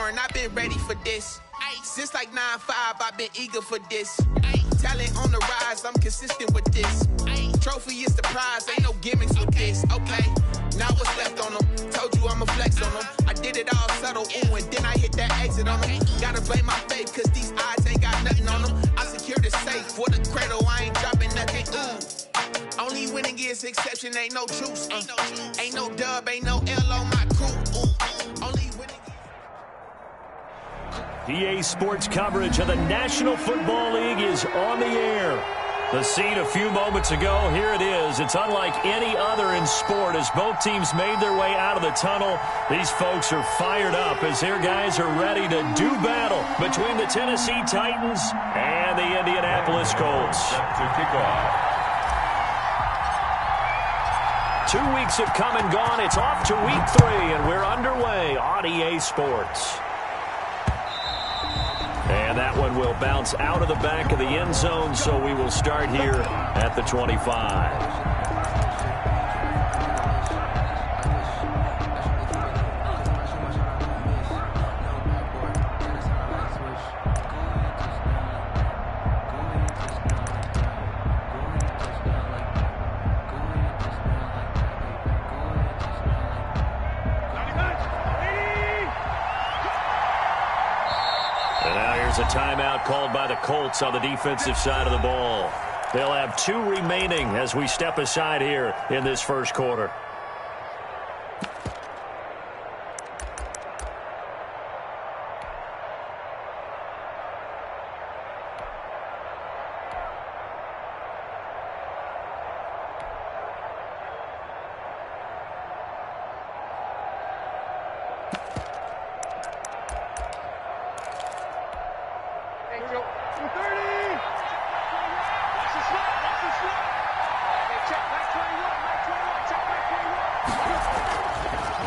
and I've been ready for this. Since like 9-5, I've been eager for this. Talent on the rise, I'm consistent with this. Trophy is the prize, ain't no gimmicks with this. Okay, now what's left on them? Told you I'ma flex on them. I did it all subtle, ooh, and then I hit that exit on them. Gotta blame my faith, cause these odds ain't got nothing on them. I secured the safe for the cradle, I ain't dropping nothing, ooh. Only winning is exception, ain't no truce. Ain't no dub, ain't no L on my crew, ooh. Only winning. EA Sports coverage of the National Football League is on the air. The scene a few moments ago, here it is. It's unlike any other in sport as both teams made their way out of the tunnel. These folks are fired up as their guys are ready to do battle between the Tennessee Titans and the Indianapolis Colts. To kick off. 2 weeks have come and gone. It's off to week 3, and we're underway on EA Sports. And that one will bounce out of the back of the end zone, so we will start here at the 25. A timeout called by the Colts on the defensive side of the ball. They'll have 2 remaining as we step aside here in this first quarter.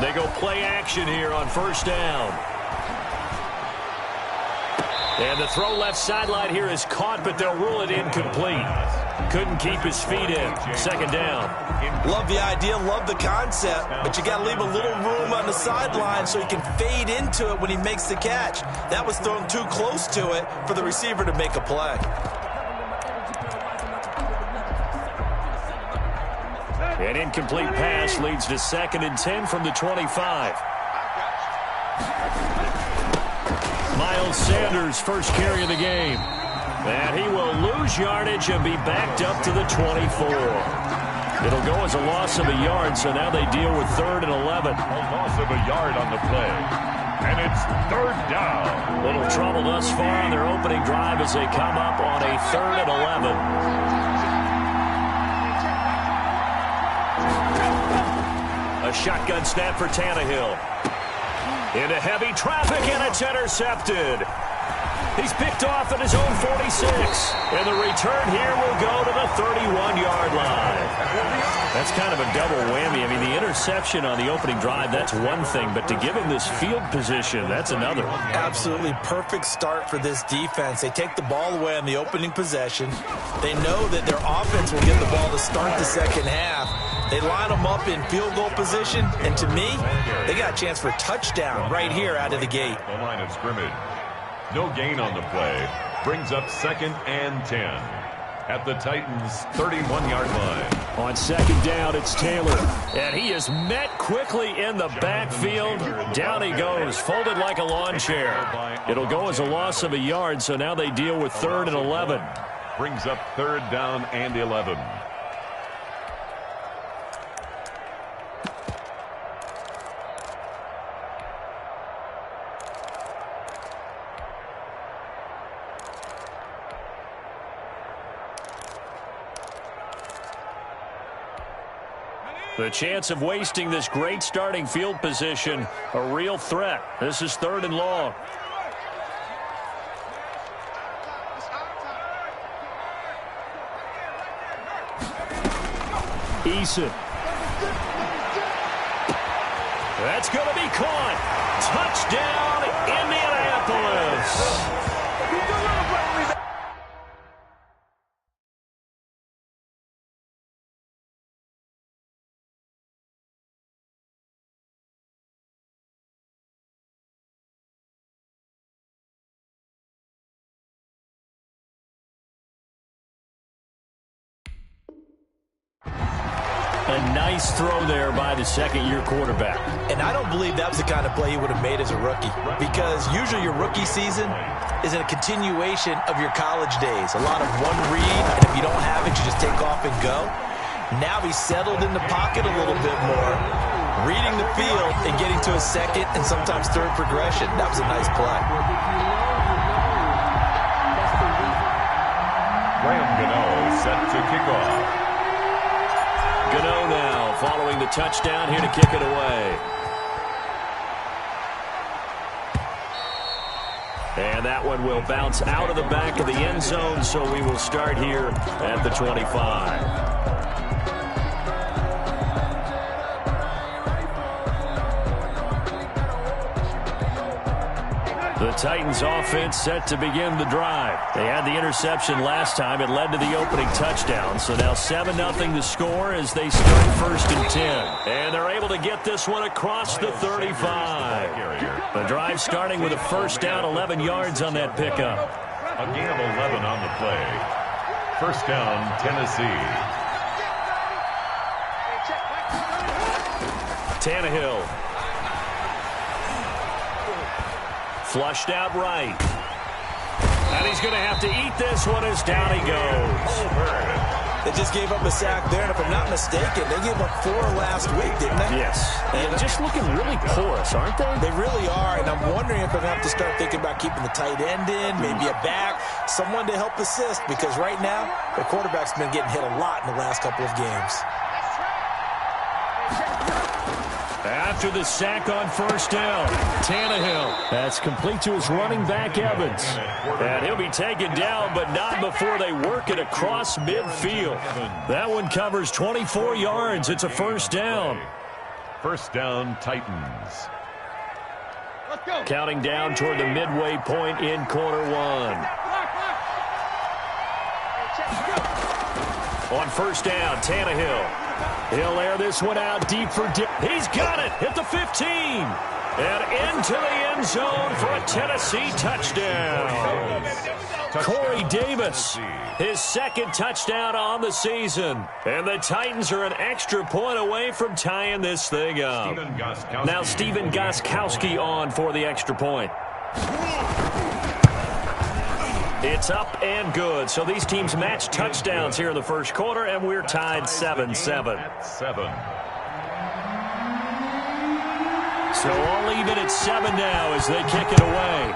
They go play action here on first down. And the throw left sideline here is caught, but they'll rule it incomplete. Couldn't keep his feet in. Second down. Love the idea, love the concept, but you got to leave a little room on the sideline so he can fade into it when he makes the catch. That was thrown too close to it for the receiver to make a play. An incomplete pass leads to 2nd and 10 from the 25. Miles Sanders first carry of the game. And he will lose yardage and be backed up to the 24. It'll go as a loss of a yard, so now they deal with 3rd and 11. A loss of a yard on the play. And it's 3rd down. Little trouble thus far on their opening drive as they come up on a 3rd and 11. A shotgun snap for Tannehill. Into heavy traffic, and it's intercepted. He's picked off at his own 46. And the return here will go to the 31-yard line. That's kind of a double whammy. I mean, the interception on the opening drive, that's one thing. But to give him this field position, that's another. Absolutely perfect start for this defense. They take the ball away on the opening possession. They know that their offense will get the ball to start the second half. They line them up in field goal position, and to me, they got a chance for a touchdown right here out of the gate. The line of scrimmage. No gain on the play. Brings up 2nd and 10 at the Titans' 31-yard line. On 2nd down, it's Taylor. And he is met quickly in the backfield. Down he goes, folded like a lawn chair. It'll go as a loss of a yard, so now they deal with 3rd and 11. Brings up 3rd down and 11. The chance of wasting this great starting field position, a real threat. This is 3rd and long. Eason. That's going to be caught. Touchdown, Indianapolis. A nice throw there by the second-year quarterback. And I don't believe that was the kind of play he would have made as a rookie, because usually your rookie season is a continuation of your college days. A lot of one read, and if you don't have it, you just take off and go. Now he's settled in the pocket a little bit more, reading the field and getting to a second and sometimes third progression. That was a nice play. Graham Gano set to kick off. Gano now following the touchdown here to kick it away. And that one will bounce out of the back of the end zone, so we will start here at the 25. The Titans offense set to begin the drive. They had the interception last time. It led to the opening touchdown. So now 7-0 to score as they start 1st and 10. And they're able to get this one across the 35. The drive starting with a first down, 11 yards on that pickup. A gain of 11 on the play. First down, Tennessee. Tannehill. Flushed out right. And he's going to have to eat this one as down he goes. They just gave up a sack there, and if I'm not mistaken, they gave up 4 last week, didn't they? Yes. And just looking really porous, aren't they? They really are, and I'm wondering if I'm going to have to start thinking about keeping the tight end in, maybe a back, someone to help assist, because right now, the quarterback's been getting hit a lot in the last couple of games. After the sack on first down, Tannehill. That's complete to his running back, Evans. And he'll be taken down, but not before they work it across midfield. That one covers 24 yards. It's a first down. First down, Titans. Counting down toward the midway point in quarter one. On first down, Tannehill. He'll air this one out deep for Dick. He's got it at the 15. And into the end zone for a Tennessee touchdown. Corey Davis, his second touchdown on the season. And the Titans are an extra point away from tying this thing up. Now Stephen Gostkowski on for the extra point. It's up and good. So these teams match touchdowns here in the first quarter, and we're tied 7-7. So all even at 7 now as they kick it away.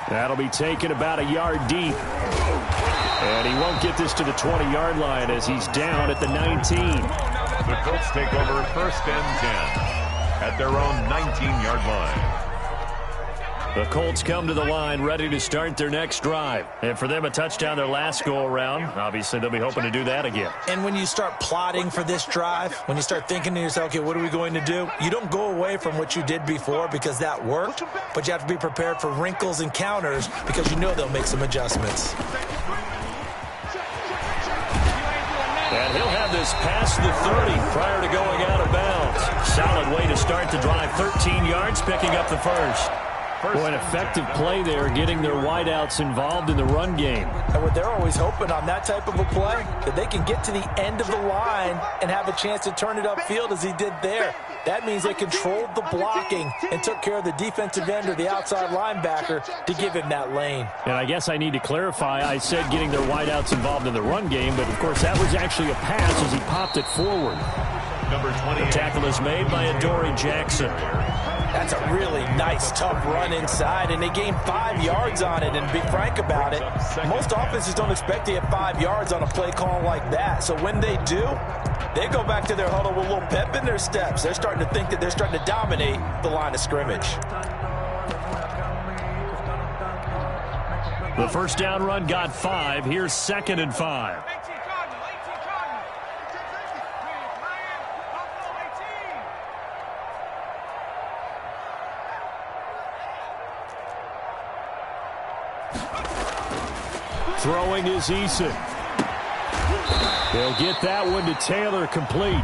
That'll be taken about a yard deep. And he won't get this to the 20-yard line as he's down at the 19. The Colts take over 1st and 10 at their own 19-yard line. The Colts come to the line ready to start their next drive. And for them, a touchdown their last go-around. Obviously, they'll be hoping to do that again. And when you start plotting for this drive, when you start thinking to yourself, okay, what are we going to do? You don't go away from what you did before because that worked, but you have to be prepared for wrinkles and counters because you know they'll make some adjustments. And he'll have this past the 30 prior to going out of bounds. Solid way to start the drive. 13 yards, picking up the first. Boy, an effective play there, getting their wideouts involved in the run game. And what they're always hoping on that type of a play, that they can get to the end of the line and have a chance to turn it upfield as he did there. That means they controlled the blocking and took care of the defensive end or the outside linebacker to give him that lane. And I guess I need to clarify, I said getting their wideouts involved in the run game, but of course that was actually a pass as he popped it forward. Number 20. The tackle is made by Adoree Jackson. That's a really nice, tough run inside, and they gained 5 yards on it. And to be frank about it, most offenses don't expect to get 5 yards on a play call like that. So when they do, they go back to their huddle with a little pep in their steps. They're starting to think that they're starting to dominate the line of scrimmage. The first down run got 5. Here's 2nd and 5. Throwing is Eason. They'll get that one to Taylor complete.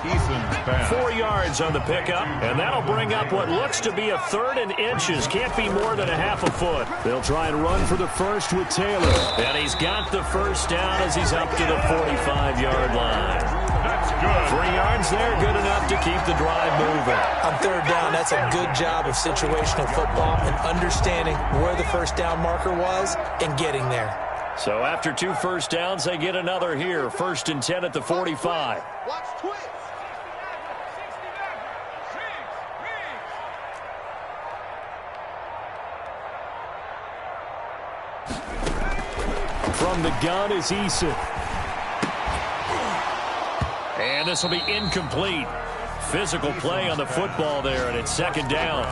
Eason's pass. 4 yards on the pickup, and that'll bring up what looks to be a 3rd and inches. Can't be more than a half a foot. They'll try and run for the first with Taylor. And he's got the first down as he's up to the 45-yard line. That's good. 3 yards there, good enough to keep the drive moving. On 3rd down, that's a good job of situational football and understanding where the first down marker was and getting there. So after 2 first downs, they get another here. 1st and 10 at the 45. Watch twist. From the gun is Eason. And this will be incomplete. Physical play on the football there, and it's 2nd down.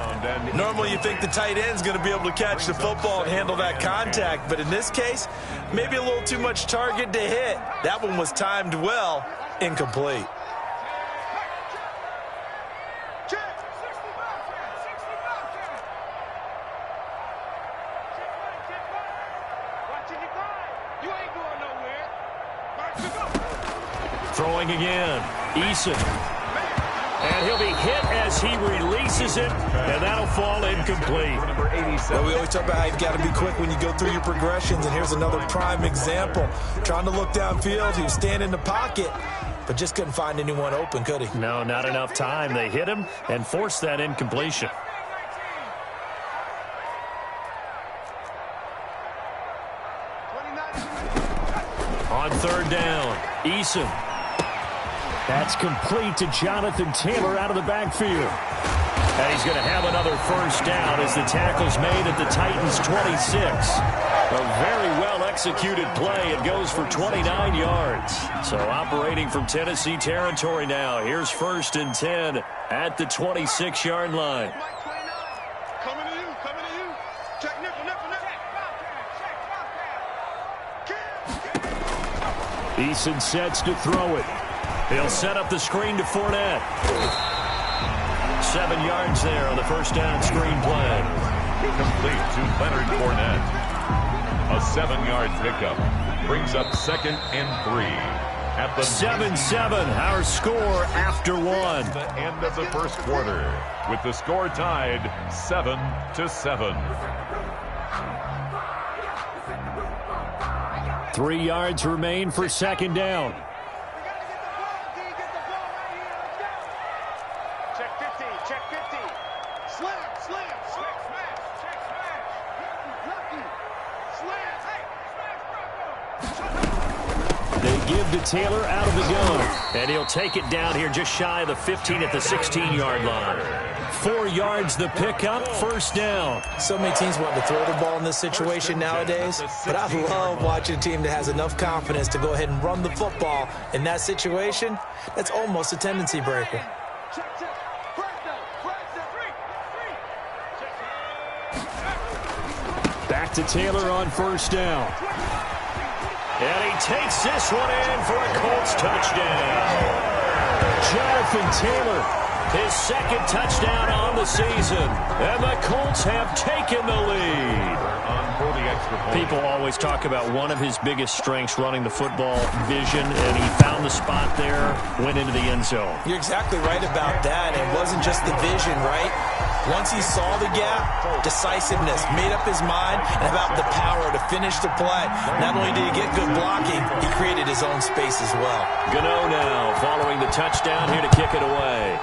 Normally you think the tight end's going to be able to catch the football and handle that contact, but in this case, maybe a little too much target to hit. That one was timed well, incomplete. Throwing again, Eason. And he'll be hit as he releases it, and that'll fall incomplete. Well, we always talk about how you've got to be quick when you go through your progressions, and here's another prime example. Trying to look downfield, he was standing in the pocket, but just couldn't find anyone open, could he? No, not enough time. They hit him and forced that incompletion. On 3rd down, Eason. That's complete to Jonathan Taylor out of the backfield. And he's going to have another first down as the tackle's made at the Titans' 26. A very well-executed play. It goes for 29 yards. So operating from Tennessee territory now. Here's 1st and 10 at the 26-yard line. Coming to you, coming to you. Check nickel, nickel, nickel. Eason sets to throw it. He'll set up the screen to Fournette. 7 yards there on the first down screen play. Complete to Leonard Fournette. A 7-yard pickup brings up 2nd and 3. At the 7-7, our score after 1. The end of the first quarter, with the score tied 7-7. 3 yards remain for 2nd down. Give to Taylor out of the gun. And he'll take it down here just shy of the 15 at the 16-yard line. 4 yards the pickup, 1st down. So many teams want to throw the ball in this situation nowadays, but I love watching a team that has enough confidence to go ahead and run the football. In that situation, that's almost a tendency breaker. Back to Taylor on 1st down. And he takes this one in for a Colts touchdown. Jonathan Taylor, his 2nd touchdown on the season. And the Colts have taken the lead. People always talk about one of his biggest strengths, running the football, vision, and he found the spot there, went into the end zone. You're exactly right about that. It wasn't just the vision, right? Once he saw the gap, decisiveness, made up his mind, and about the power to finish the play. Not only did he get good blocking, he created his own space as well. Gano now following the touchdown here to kick it away.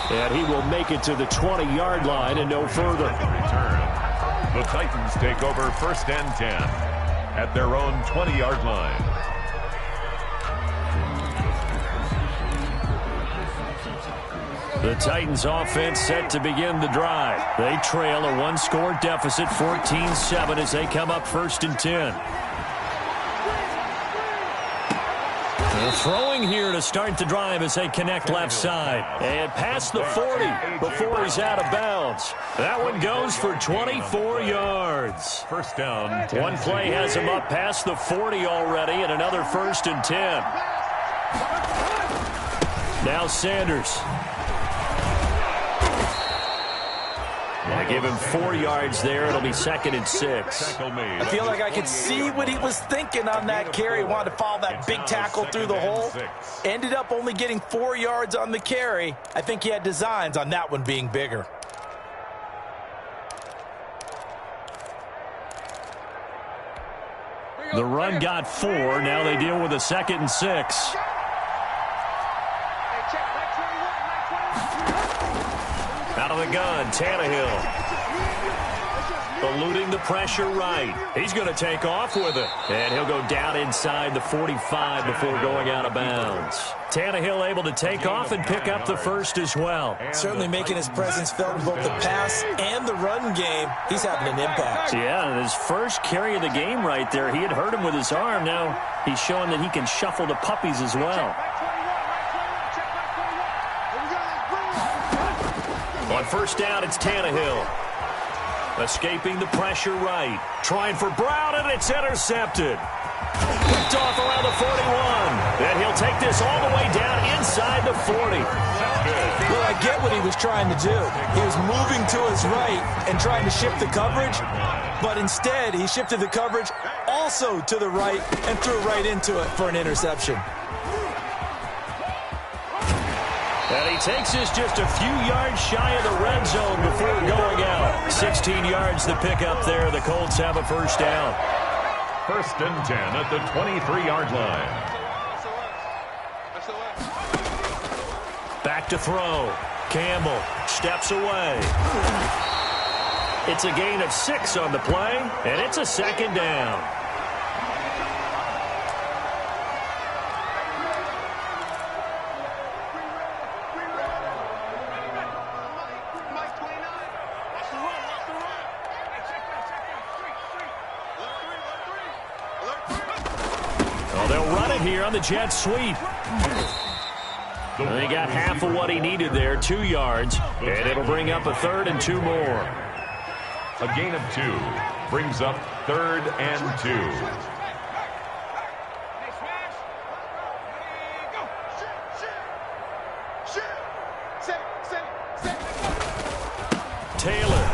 And he will make it to the 20-yard line and no further. The Titans take over 1st and 10 at their own 20-yard line. The Titans offense set to begin the drive. They trail a 1-score deficit, 14-7 as they come up 1st and 10. They're throwing here to start the drive as they connect left side. And past the 40 before he's out of bounds. That one goes for 24 yards. 1st down. One play has him up past the 40 already, and another 1st and 10. Now Sanders. Give him 4 yards there. It'll be 2nd and 6. I feel like I could see what he was thinking on that carry. Wanted to follow that big tackle through the hole. Ended up only getting 4 yards on the carry. I think he had designs on that one being bigger. The run got 4. Now they deal with a 2nd and 6. Out of the gun, Tannehill. Eluding the pressure right. He's going to take off with it. And he'll go down inside the 45 before going out of bounds. Tannehill able to take off and pick up the first as well. Certainly making his presence felt in both the pass and the run game. He's having an impact. Yeah, his first carry of the game right there. He had hurt him with his arm. Now he's showing that he can shuffle the puppies as well. On first down, it's Tannehill. Escaping the pressure right. Trying for Brown, and it's intercepted. Picked off around the 41. And he'll take this all the way down inside the 40. Well, I get what he was trying to do. He was moving to his right and trying to shift the coverage, but instead he shifted the coverage also to the right and threw right into it for an interception. And he takes this just a few yards shy of the red zone before going out. 16 yards to pick up there. The Colts have a first down. 1st and 10 at the 23-yard line. Back to throw. Campbell steps away. It's a gain of 6 on the play, and it's a 2nd down. Here on the jet sweep. He got half of what he needed there, 2 yards, and it'll bring up a 3rd and 2 more. A gain of 2 brings up 3rd and 2. Taylor.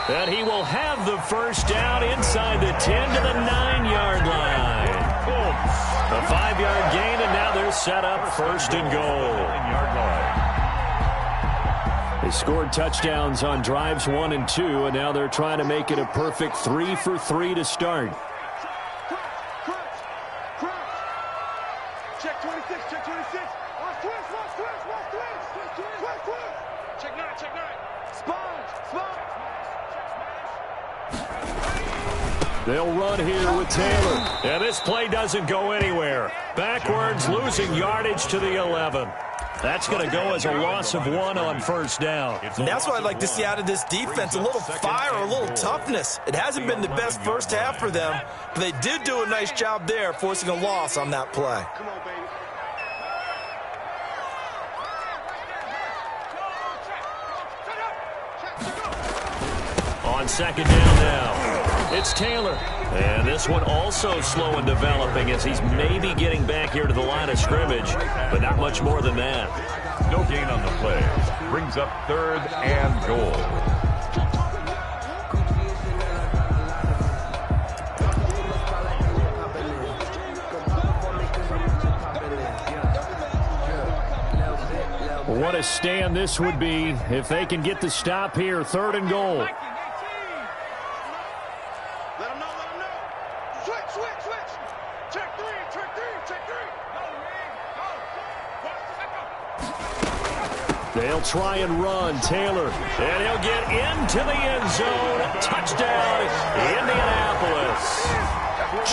And he will have the first down inside the 10 to the 9-yard line. A 5-yard gain, and now they're set up 1st and goal. They scored touchdowns on drives 1 and 2, and now they're trying to make it a perfect 3 for 3 to start. Check 26, check 26. Watch twist. Check 9, check 9. Sponge. They'll run here with Taylor. And this play doesn't go anywhere. Backwards, losing yardage to the 11. That's going to go as a loss of 1 on first down. And that's what I'd like to see out of this defense, a little fire, a little toughness. It hasn't been the best first half for them, but they did do a nice job there, forcing a loss on that play. Come on, baby. On second down now, it's Taylor. And this one also slow in developing as he's maybe getting back here to the line of scrimmage, but not much more than that. No gain on the play. Brings up 3rd and goal. What a stand this would be if they can get the stop here. 3rd and goal. Let him know. Switch. Check 3. They'll try and run. Taylor. And he'll get into the end zone. Touchdown, Indianapolis.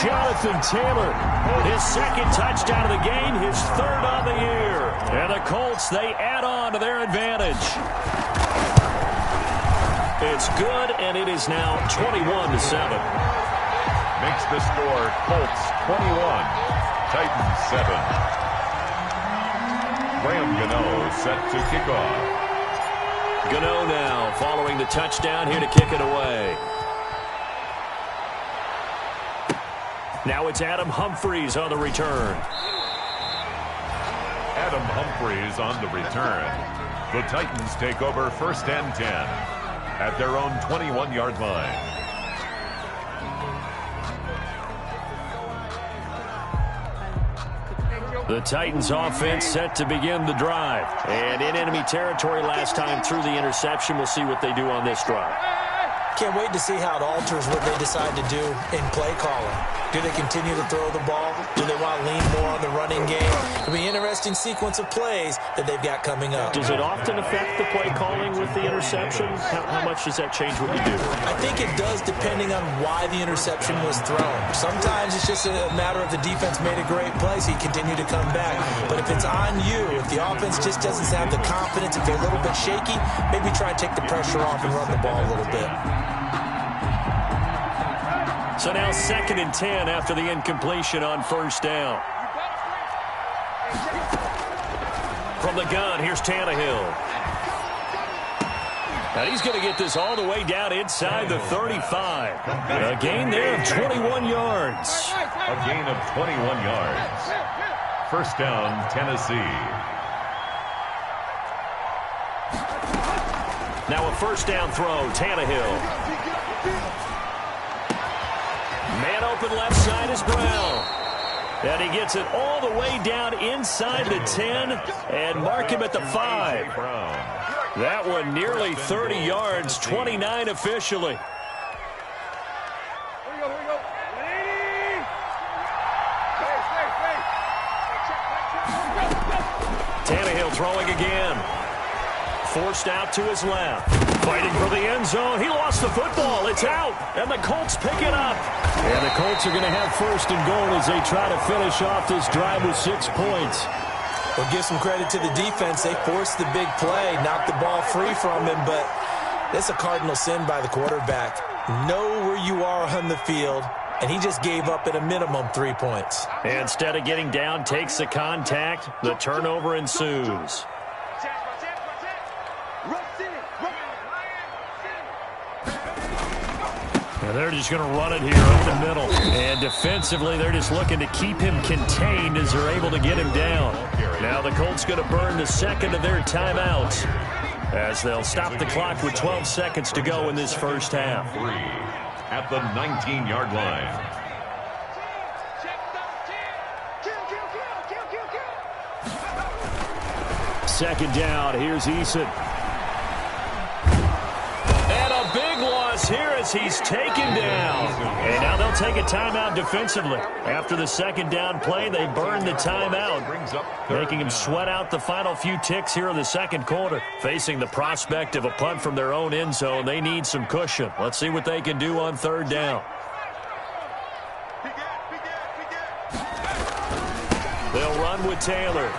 Jonathan Taylor, his 2nd touchdown of the game, his 3rd on the year. And the Colts, they add on to their advantage. It's good, and it is now 21-7. Makes the score Colts 21, Titans 7. Graham Gano set to kick off. Gano now following the touchdown here to kick it away. Now it's Adam Humphries on the return. Adam Humphries on the return. The Titans take over 1st and 10 at their own 21-yard line. The Titans offense set to begin the drive. And in enemy territory last time through the interception. We'll see what they do on this drive. Can't wait to see how it alters what they decide to do in play calling. Do they continue to throw the ball? Do they want to lean more on the running game? It'll be an interesting sequence of plays that they've got coming up. Does it often affect the play calling with the interception? How much does that change what you do? I think it does depending on why the interception was thrown. Sometimes it's just a matter of the defense made a great play, so you continue to come back. But if it's on you, if the offense just doesn't have the confidence, if they're a little bit shaky, maybe try and take the pressure off and run the ball a little bit. So now 2nd and 10 after the incompletion on 1st down. From the gun, here's Tannehill. And he's going to get this all the way down inside the 35. A gain there of 21 yards. A gain of 21 yards. 1st down, Tennessee. Now a 1st down throw, Tannehill. Man open left side is Brown. And he gets it all the way down inside the 10 and mark him at the 5. That one nearly 30 yards, 29 officially. Here we go. Tannehill throwing again. Forced out to his left. Fighting for the end zone. He lost the football. It's out. And the Colts pick it up. And the Colts are going to have 1st and goal as they try to finish off this drive with 6 points. Well, give some credit to the defense. They forced the big play, knocked the ball free from him, but that's a cardinal sin by the quarterback. Know where you are on the field, and he just gave up at a minimum 3 points. Instead of getting down, takes the contact. The turnover ensues. And they're just going to run it here up the middle. And defensively, they're just looking to keep him contained as they're able to get him down. Now the Colts going to burn the 2nd of their timeouts as they'll stop the clock with 12 seconds to go in this 1st half. 3 at the 19-yard line. Second down, here's Eason. And a big loss here as he's taken down. And now they'll take a timeout defensively. After the 2nd down play, they burn the timeout, making him sweat out the final few ticks here in the 2nd quarter. Facing the prospect of a punt from their own end zone, they need some cushion. Let's see what they can do on 3rd down. They'll run with Taylor.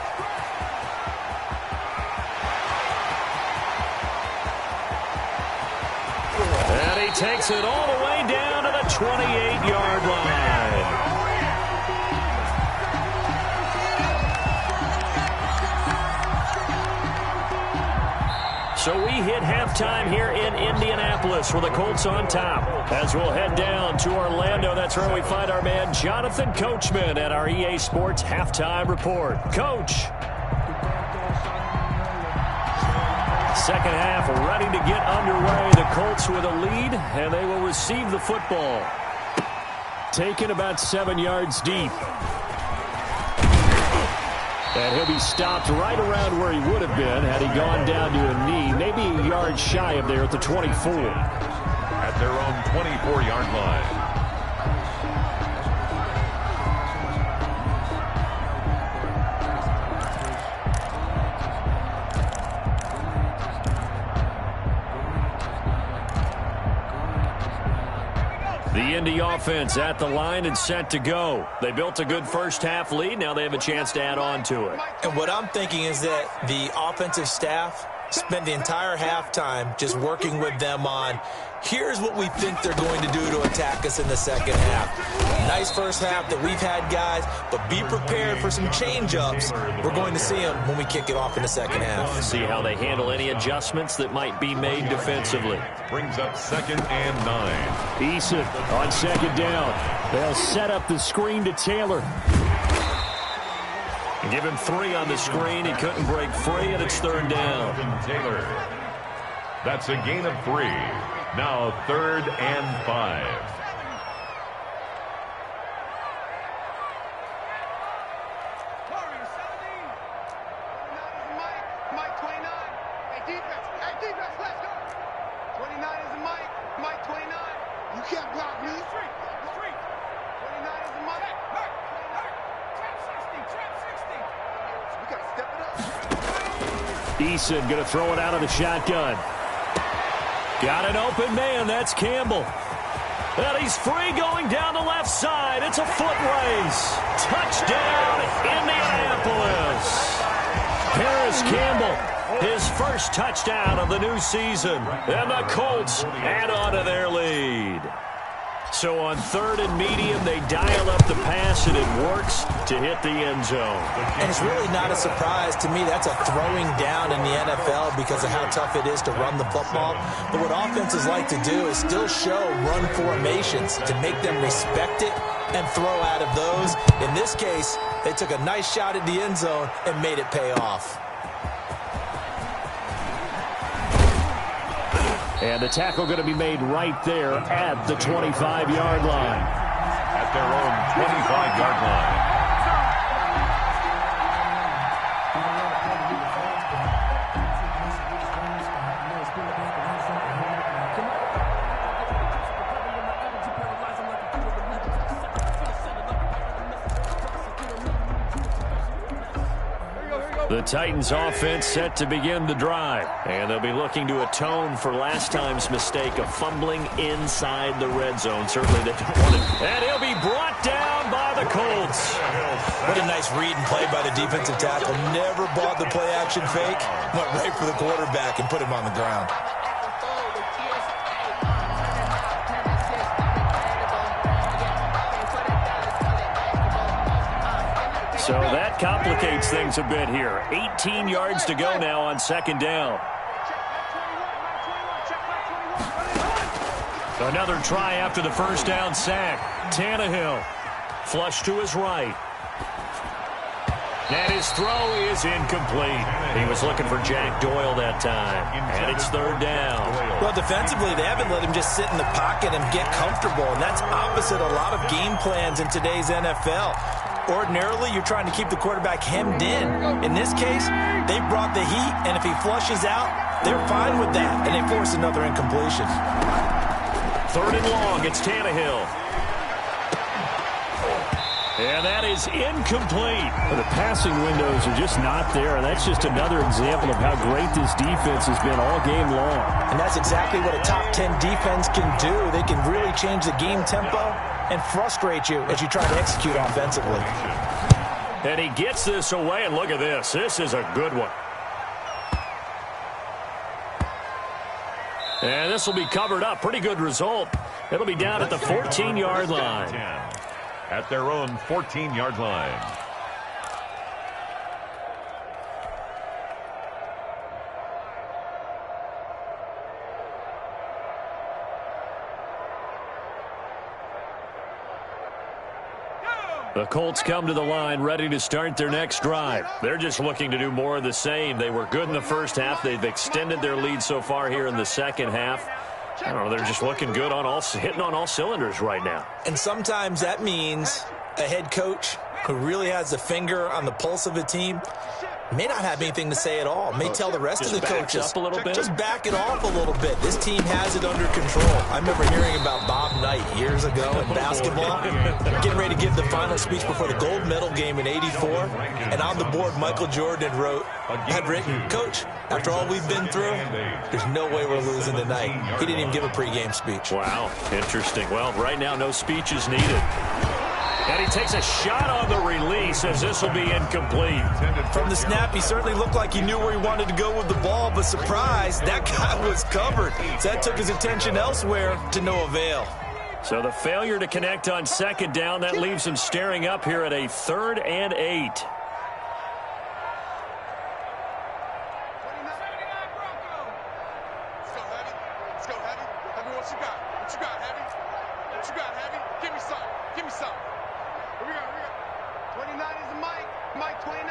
And he takes it all the way down to the 28-yard line. So we hit halftime here in Indianapolis with the Colts on top. As we'll head down to Orlando, that's where we find our man Jonathan Coachman at our EA Sports Halftime Report. Coach. 2nd half ready to get underway. The Colts with a lead, and they will receive the football. Taken about 7 yards deep. And he'll be stopped right around where he would have been had he gone down to a knee, maybe a yard shy of there at the 24. At their own 24-yard line. The Indy offense at the line and set to go. They built a good 1st half lead. Now they have a chance to add on to it. And what I'm thinking is that the offensive staff spent the entire halftime just working with them on, here's what we think they're going to do to attack us in the 2nd half. Nice 1st half that we've had, guys, but be prepared for some change-ups. We're going to see them when we kick it off in the 2nd half. See how they handle any adjustments that might be made defensively. Brings up 2nd and 9. Eason on 2nd down. They'll set up the screen to Taylor. Give him 3 on the screen. He couldn't break free, and it's third down. Taylor. That's a gain of 3. Now 3rd and 5. Eason going to throw it out of the shotgun. Got an open man. That's Campbell. And he's free going down the left side. It's a foot race. Touchdown, Indianapolis. Paris Campbell, his first touchdown of the new season. And the Colts add on to their lead. So on 3rd and medium, they dial up the pass, and it works to hit the end zone. And it's really not a surprise to me. That's a throwing down in the NFL because of how tough it is to run the football. But what offenses like to do is still show run formations to make them respect it and throw out of those. In this case, they took a nice shot at the end zone and made it pay off. And the tackle going to be made right there at the 25-yard line. At their own 25-yard line. The Titans offense set to begin the drive. And they'll be looking to atone for last time's mistake of fumbling inside the red zone. Certainly they don't want it. And he'll be brought down by the Colts. What a nice read and play by the defensive tackle. Never bought the play-action fake. Went right for the quarterback and put him on the ground. So that complicates things a bit here. 18 yards to go now on 2nd down. Another try after the first down sack. Tannehill flush to his right. And his throw is incomplete. He was looking for Jack Doyle that time. And it's 3rd down. Well, defensively, they haven't let him just sit in the pocket and get comfortable. And that's opposite a lot of game plans in today's NFL. Ordinarily, you're trying to keep the quarterback hemmed in. In this case, they brought the heat, and if he flushes out, they're fine with that, and they force another incompletion. 3rd and long, it's Tannehill. And that is incomplete. Well, the passing windows are just not there, and that's just another example of how great this defense has been all game long. And that's exactly what a top 10 defense can do. They can really change the game tempo and frustrate you as you try to execute offensively. And he gets this away, and look at this. This is a good one. And this will be covered up. Pretty good result. It'll be down at the 14-yard line. At their own 14-yard line. The Colts come to the line ready to start their next drive. They're just looking to do more of the same. They were good in the first half. They've extended their lead so far here in the second half. I don't know, they're just looking good on hitting on all cylinders right now. And sometimes that means a head coach who really has a finger on the pulse of a team may not have anything to say at all. May tell the rest of the coaches, up a little bit. Just back it off a little bit. This team has it under control. I remember hearing about Bob Knight years ago in basketball, getting ready to give the final speech before the gold medal game in '84. And on the board, Michael Jordan had written, "Coach, after all we've been through, there's no way we're losing tonight." He didn't even give a pregame speech. Wow, interesting. Well, right now, no speech is needed. And he takes a shot on the release as this will be incomplete. From the snap, he certainly looked like he knew where he wanted to go with the ball, but surprise, that guy was covered. So that took his attention elsewhere to no avail. So the failure to connect on 2nd down, that leaves him staring up here at a 3rd and 8. Mike 29.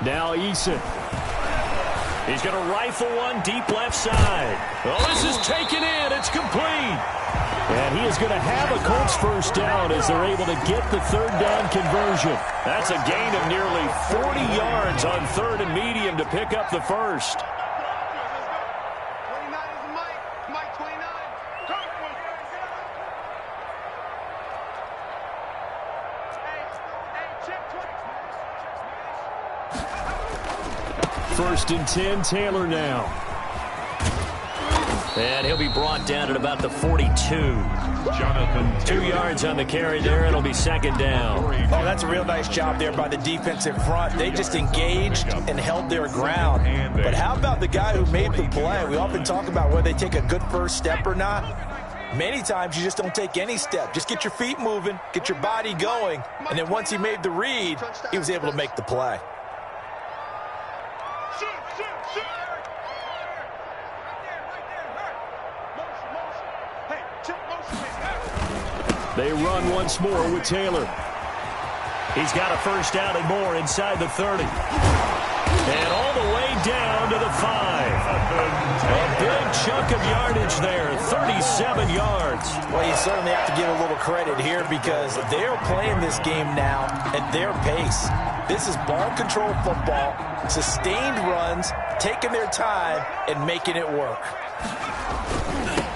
Now Eason. He's going to rifle one deep left side. Oh, this is taken in. It's complete. And he is going to have a Colts first down as they're able to get the third down conversion. That's a gain of nearly 40 yards on third and medium to pick up the first. 29 is Mike. Mike 29. First and 10, Taylor now. And he'll be brought down at about the 42. Jonathan 2 yards on the carry there. It'll be second down. Oh, that's a real nice job there by the defensive front. They just engaged and held their ground. But how about the guy who made the play? We often talk about whether they take a good first step or not. Many times you just don't take any step. Just get your feet moving, get your body going, and then once he made the read, he was able to make the play. They run once more with Taylor. He's got a first down and more inside the 30. And all the way down to the 5. A big chunk of yardage there, 37 yards. Well, you certainly have to give a little credit here because they're playing this game now at their pace. This is ball control football, sustained runs, taking their time, and making it work.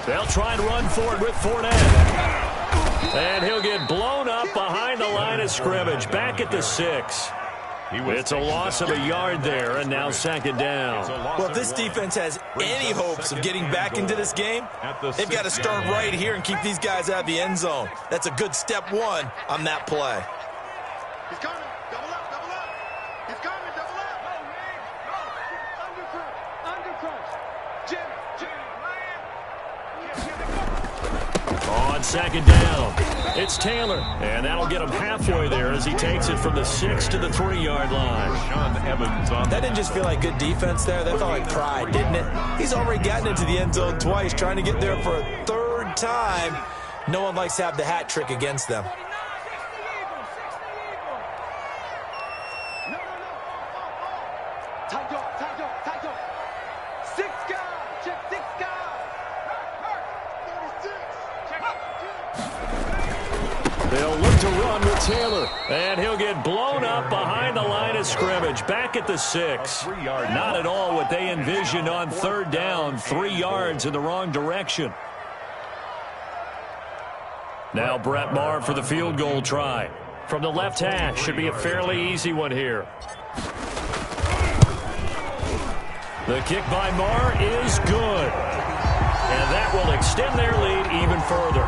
They'll try and run for it with Fournette. And he'll get blown up behind the line of scrimmage, back at the 6. It's a loss of a yard there, and now second down. Well, if this defense has any hopes of getting back into this game, they've got to start right here and keep these guys out of the end zone. That's a good step one on that play. He's coming. Double up, double up. He's coming, double up. Undercrunch. Jim. On second down, it's Taylor. And that'll get him halfway there as he takes it from the 6 to the 3-yard line. Sean Evans on That didn't just feel like good defense there. That felt like pride, didn't it? He's already gotten into the end zone twice, trying to get there for a third time. No one likes to have the hat trick against them. Tight up. 6 guys. Check 6 guys. 36. They'll look to run with Taylor. And he'll get blown up behind the line of scrimmage, back at the 6. Not at all what they envisioned on third down, 3 yards in the wrong direction. Now Brett Maher for the field goal try. From the left hash, should be a fairly easy one here. The kick by Maher is good. And that will extend their lead even further.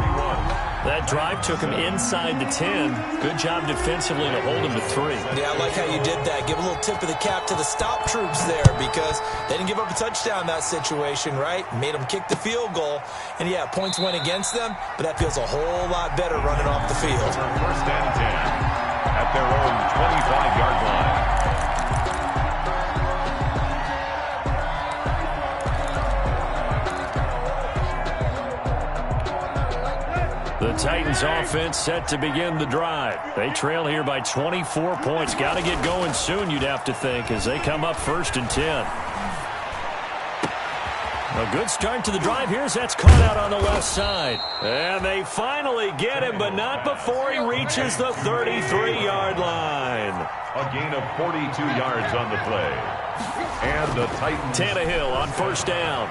That drive took him inside the 10. Good job defensively to hold him to 3. Yeah, I like how you did that. Give a little tip of the cap to the stop troops there because they didn't give up a touchdown in that situation, right? Made them kick the field goal. And, yeah, points went against them, but that feels a whole lot better running off the field. first and 10 at their own 25-yard line. The Titans offense set to begin the drive. They trail here by 24 points. Got to get going soon, you'd have to think, as they come up first and 10. A good start to the drive here as that's caught out on the left side. And they finally get him, but not before he reaches the 33-yard line. A gain of 42 yards on the play. And the Titans. Tannehill on first down.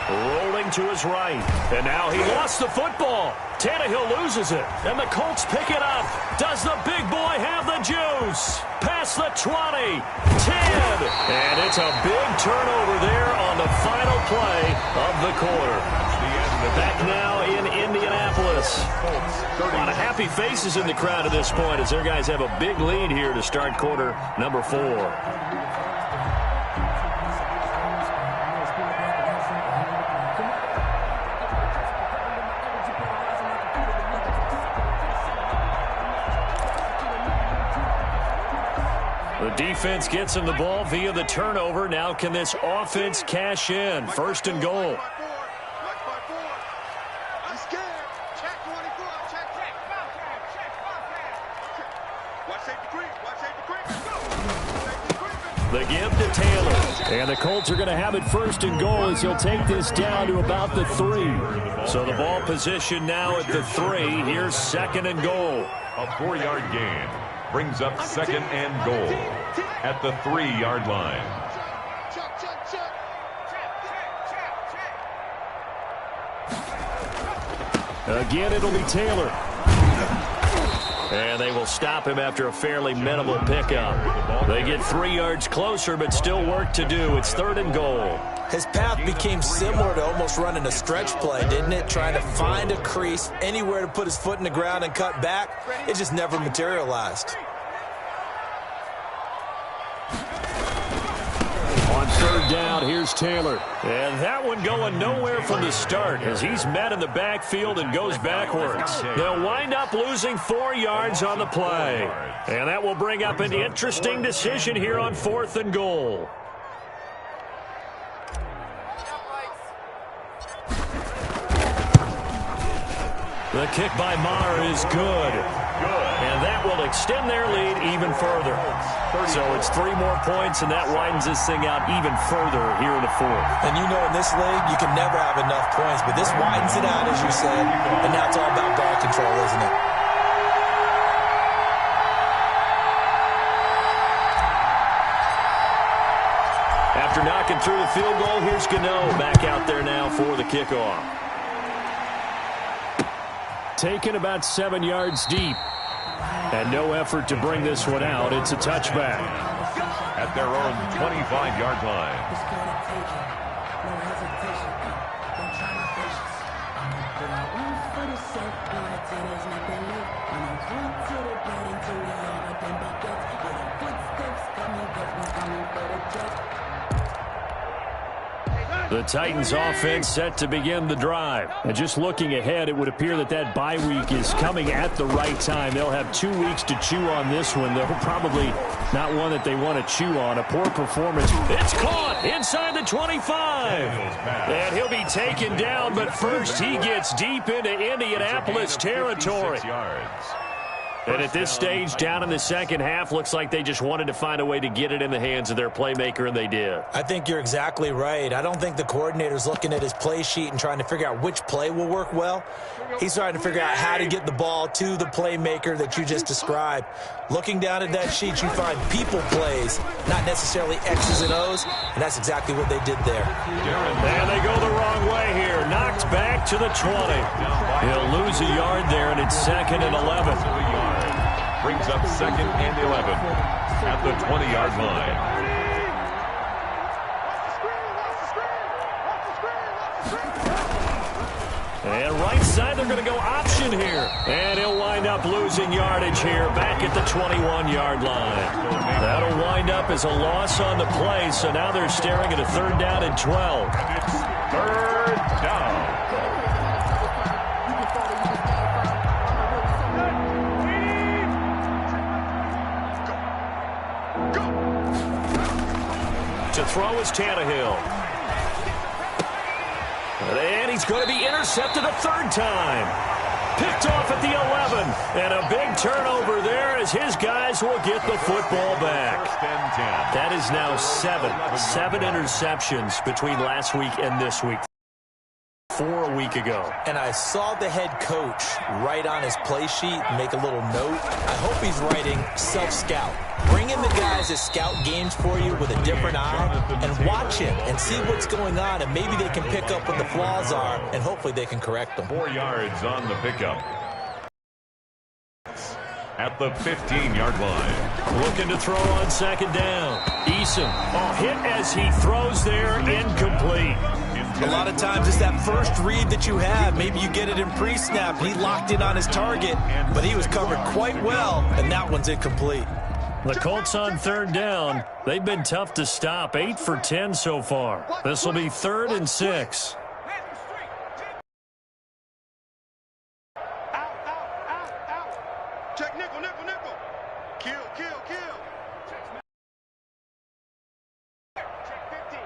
Rolling to his right. And now he lost the football. Tannehill loses it. And the Colts pick it up. Does the big boy have the juice? Past the 20. 10. And it's a big turnover there on the final play of the quarter. Back now in Indianapolis. A lot of happy faces in the crowd at this point as their guys have a big lead here to start quarter number 4. The defense gets him the ball via the turnover. Now can this offense cash in? First and goal. He's scared. Check 24. Check. Watch The give to Taylor. And the Colts are going to have it first and goal as he'll take this down to about the 3. So the ball position now at the 3. Here's second and goal. A 4-yard gain brings up second and goal at the 3-yard line. Again, it'll be Taylor. And they will stop him after a fairly minimal pickup. They get 3 yards closer, but still work to do. It's third and goal. His path became similar to almost running a stretch play, didn't it? Trying to find a crease, anywhere to put his foot in the ground and cut back. It just never materialized. On third down, here's Taylor. And that one going nowhere from the start as he's met in the backfield and goes backwards. They'll wind up losing 4 yards on the play. And that will bring up an interesting decision here on fourth and goal. The kick by Maher is good. And that will extend their lead even further. So it's 3 more points, and that widens this thing out even further here in the fourth. And you know in this league, you can never have enough points, but this widens it out, as you said, and now it's all about ball control, isn't it? After knocking through the field goal, here's Gano back out there now for the kickoff. Taken about 7 yards deep. And no effort to bring this one out. It's a touchback. At their own 25-yard line. The Titans offense set to begin the drive. And just looking ahead, it would appear that that bye week is coming at the right time. They'll have 2 weeks to chew on this one, though probably not one that they want to chew on. A poor performance. It's caught inside the 25. And he'll be taken down, but first he gets deep into Indianapolis territory. And at this stage, down in the second half, looks like they just wanted to find a way to get it in the hands of their playmaker, and they did. I think you're exactly right. I don't think the coordinator's looking at his play sheet and trying to figure out which play will work well. He's trying to figure out how to get the ball to the playmaker that you just described. Looking down at that sheet, you find people plays, not necessarily X's and O's, and that's exactly what they did there. And they go the wrong way here. Knocked back to the 20. He'll lose a yard there, and it's second and 11. Brings up second and 11 at the 20-yard line. And right side, they're going to go option here. And he'll wind up losing yardage here back at the 21-yard line. That'll wind up as a loss on the play, so now they're staring at a third down and 12. It's third down. To throw is Tannehill. And he's going to be intercepted a third time. Picked off at the 11. And a big turnover there as his guys will get the football back. That is now 7 interceptions between last week and this week. 4 a week ago. And I saw the head coach write on his play sheet, make a little note. I hope he's writing self-scout. Bring in the guys that scout games for you with a different eye and watch him and see what's going on, and maybe they can pick up what the flaws are, and hopefully they can correct them. 4 yards on the pickup. At the 15-yard line. Looking to throw on second down. Eason, hit as he throws there, incomplete. A lot of times it's that first read that you have. Maybe you get it in pre-snap. He locked in on his target, but he was covered quite well, and that one's incomplete. The Colts on third down. They've been tough to stop. 8 for 10 so far. This will be 3rd and 6. Check nickel, nickel, nickel. Kill, kill, kill. Check 50.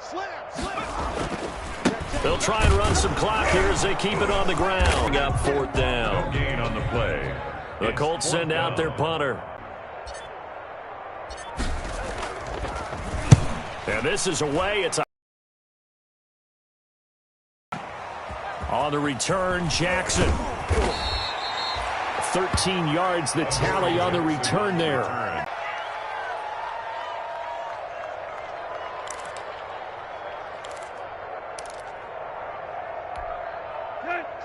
Slam, slam. They'll try and run some clock here as they keep it on the ground. Got 4th down. No gain on the play. The Colts send out their punter. And this is away. It's on the return, Jackson. 13 yards, the tally on the return there.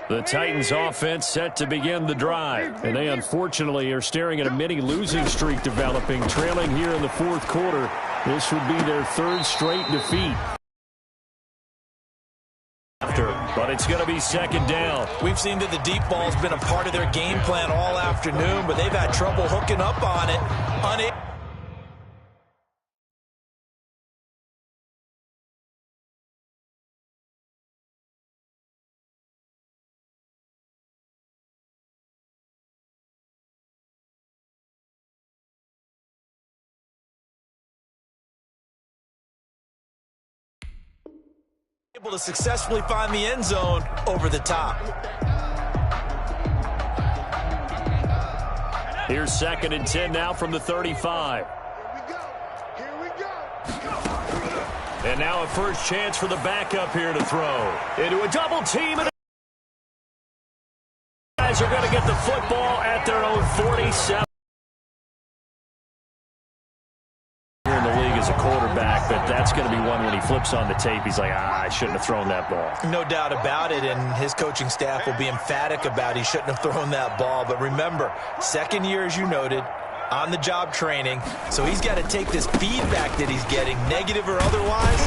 The Titans offense set to begin the drive. And they unfortunately are staring at a mini losing streak developing, trailing here in the fourth quarter. This would be their third straight defeat. But it's going to be second down. We've seen that the deep ball's been a part of their game plan all afternoon, but they've had trouble hooking up on it. Able to successfully find the end zone over the top. Here's second and 10 now from the 35. Here we go. And now a first chance for the backup here to throw. Into a double team. And guys are going to get the football at their own 47. As a quarterback, but that's going to be one when he flips on the tape. He's like, I shouldn't have thrown that ball. No doubt about it, and his coaching staff will be emphatic about he shouldn't have thrown that ball. But remember, second year, as you noted, on-the-job training, so he's got to take this feedback that he's getting, negative or otherwise,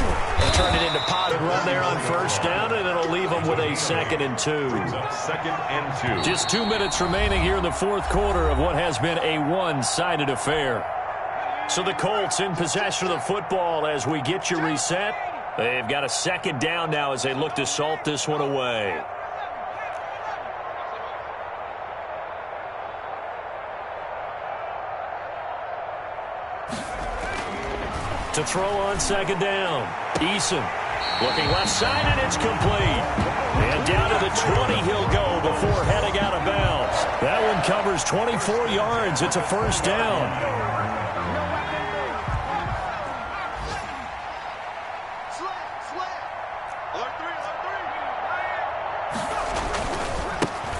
and turn it into positive. Run there on first down, and it'll leave him with a 2nd and 2. Second and 2. Just 2 minutes remaining here in the fourth quarter of what has been a one-sided affair. So the Colts in possession of the football as we get you reset. They've got a second down now as they look to salt this one away. To throw on second down. Eason looking left side, and it's complete. And down to the 20 he'll go before heading out of bounds. That one covers 24 yards. It's a first down.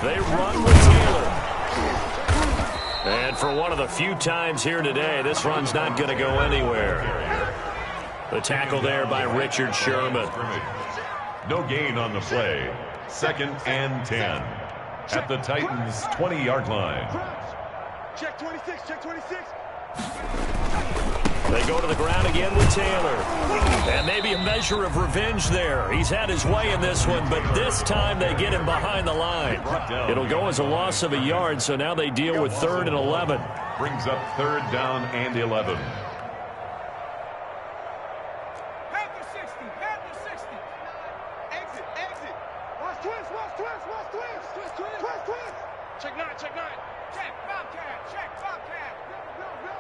They run with Taylor. And for one of the few times here today, this run's not going to go anywhere. The tackle there by Richard Sherman. No gain on the play. 2nd and 10. At the Titans' 20-yard line. Check 26, check 26. They go to the ground again with Taylor. And maybe a measure of revenge there. He's had his way in this one, but this time they get him behind the line. It'll go as a loss of a yard, so now they deal with 3rd and 11. Brings up 3rd down and 11. Panther 60, Panther 60. Exit, exit. Watch twist, watch twist, watch twist. Twist, twist, twist, twist. Check 9, check 9. Check Bobcat, check Bobcat. Go, go, go.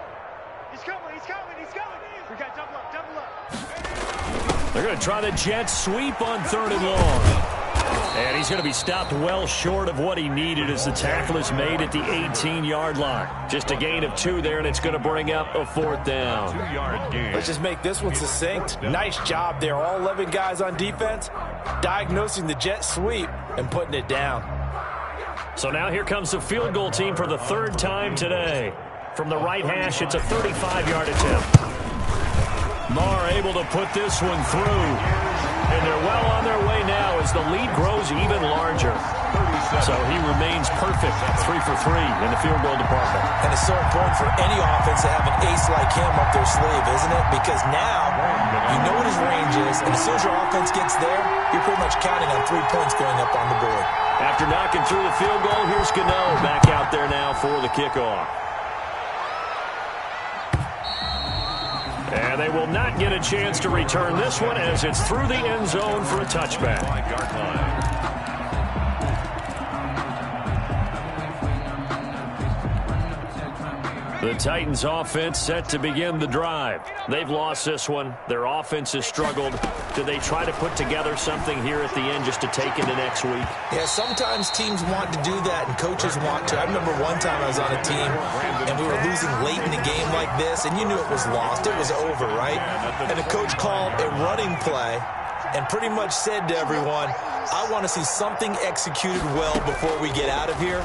He's coming, he's coming, he's coming. We got double up, double up. They're going to try the jet sweep on 3rd and long. And he's going to be stopped well short of what he needed as the tackle is made at the 18-yard line. Just a gain of 2 there, and it's going to bring up a 4th down. 2-yard gain. Let's just make this one succinct. Nice job there. All 11 guys on defense diagnosing the jet sweep and putting it down. So now here comes the field goal team for the 3rd time today. From the right hash, it's a 35-yard attempt. Marr able to put this one through. And they're well on their way now as the lead grows even larger. So he remains perfect, 3 for 3 in the field goal department. And it's so important for any offense to have an ace like him up their sleeve, isn't it? Because now you know what his range is, and as soon as your offense gets there, you're pretty much counting on 3 points going up on the board. After knocking through the field goal, here's Gano back out there now for the kickoff. And they will not get a chance to return this one as it's through the end zone for a touchback. The Titans offense set to begin the drive. They've lost this one. Their offense has struggled. Do they try to put together something here at the end just to take into next week? Yeah, sometimes teams want to do that and coaches want to. I remember one time I was on a team and we were losing late in the game like this, and you knew it was lost. It was over, right? And the coach called a running play and pretty much said to everyone, I want to see something executed well before we get out of here.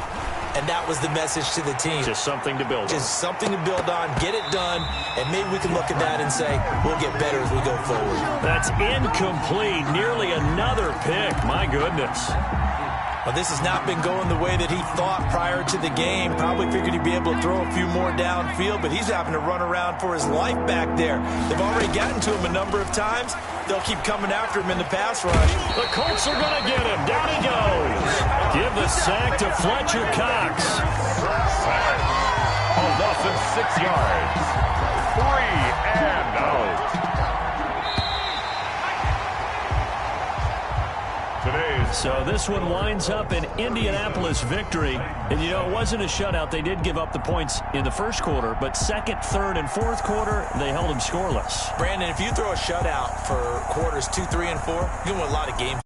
And that was the message to the team. Just something to build on. Just something to build on, get it done, and maybe we can look at that and say, we'll get better as we go forward. That's incomplete. Nearly another pick. My goodness. Well, this has not been going the way that he thought prior to the game. Probably figured he'd be able to throw a few more downfield, but he's having to run around for his life back there. They've already gotten to him a number of times. They'll keep coming after him in the pass rush. The Colts are going to get him. Down he goes. Give the sack to Fletcher Cox. A loss of 6 yards. 3 and out. So this one winds up an Indianapolis victory. And, you know, it wasn't a shutout. They did give up the points in the first quarter, but second, third, and fourth quarter, they held them scoreless. Brandon, if you throw a shutout for quarters 2, 3, and 4, you can win a lot of games.